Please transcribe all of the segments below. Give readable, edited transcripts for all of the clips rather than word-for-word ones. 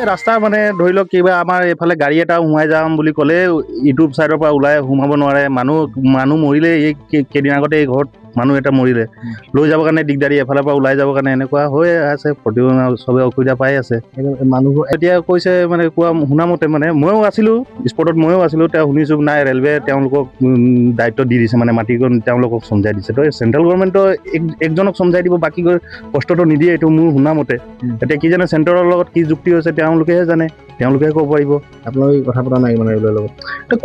ৰাস্তা মানে ধৰি লওক কিবা আমাৰ এইফালে গাড়ী এটা সোমাই যাম বুলি ক'লে ইটো চাইডৰ পৰা ওলাই সোমাব নোৱাৰে। মানুহ মৰিলে এই কেইদিন আগতে এই ঘৰত মানুহ এটা মৰিলে, লৈ যাবৰ কাৰণে দিগদাৰী, এফালৰ পৰা ওলাই যাবৰ কাৰণে এনেকুৱা হৈ আছে। চবে অসুবিধা পাই আছে। মানুহবোৰ এতিয়া কৈছে মানে কোৱা শুনামতে মানে ময়ো আছিলোঁ স্পটত, ময়ো আছিলোঁ। তেওঁ শুনিছোঁ নাই ৰেলৱে তেওঁলোকক দায়িত্ব দি দিছে, মানে মাটিকণ তেওঁলোকক চমজাই দিছে। তো চেণ্ট্ৰেল গভৰ্ণমেণ্টৰ একজনক চমজাই দিব, বাকী কষ্টটো নিদিয়ে, এইটো মোৰ শুনামতে। এতিয়া কি জানে চেণ্ট্ৰেলৰ লগত কি যুক্তি হৈছে তেওঁলোকেহে জানে, তেওঁলোকেহে ক'ব পাৰিব। আপোনালোকে কথা পতা নাই মানে ৰেলৰ লগত?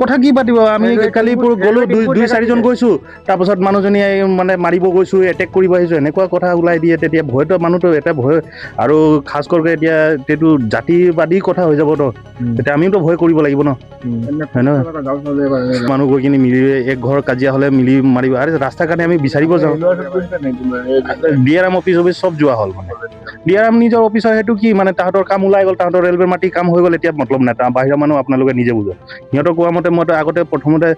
কথা কি পাতিব, আমি কালি গ'লো 2-4জন গৈছোঁ, তাৰপাছত মানুহজনী মানে মাৰিব গৈছোঁ, এটেক কৰিব আহিছোঁ, এনেকুৱা কথা ওলাই দিয়ে। তেতিয়া ভয়তো মানুহটো এটা ভয়, আৰু খাছ কৰকে এতিয়া এইটো জাতিবাদী কথা হৈ যাব ন। তেতিয়া আমিওতো ভয় কৰিব লাগিব ন, হয় নহয়? মানুহ গৈ কিনি মিলি এক ঘৰ কাজিয়া হ'লে মিলি মাৰিব, আৰু ৰাস্তাৰ কাৰণে আমি বিচাৰিব যাওঁ। DRM অফিচ চব যোৱা হ'ল মানে। DRM নিজৰ অফিচৰ সেইটো কি মানে তাহাঁতৰ কাম ওলাই গ'ল, তাহাঁতৰ ৰেলৱে মাটি কাম হৈ গ'ল, এতিয়া মতলব নাই। বাহিৰৰ মানুহ আপোনালোকে নিজে বুজক। সিহঁতৰ কোৱা মতে মইতো আগতে প্ৰথমতে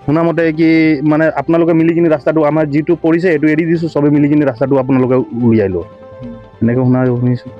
শুনামতে কি মানে আপোনালোকে মিলি কিনি ৰাস্তাটো আমাৰ যিটো পৰিছে এইটো এৰি দিছোঁ, চবে মিলি কিনি ৰাস্তাটো আপোনালোকে উলিয়াই লওঁ, এনেকৈ শুনিছোঁ।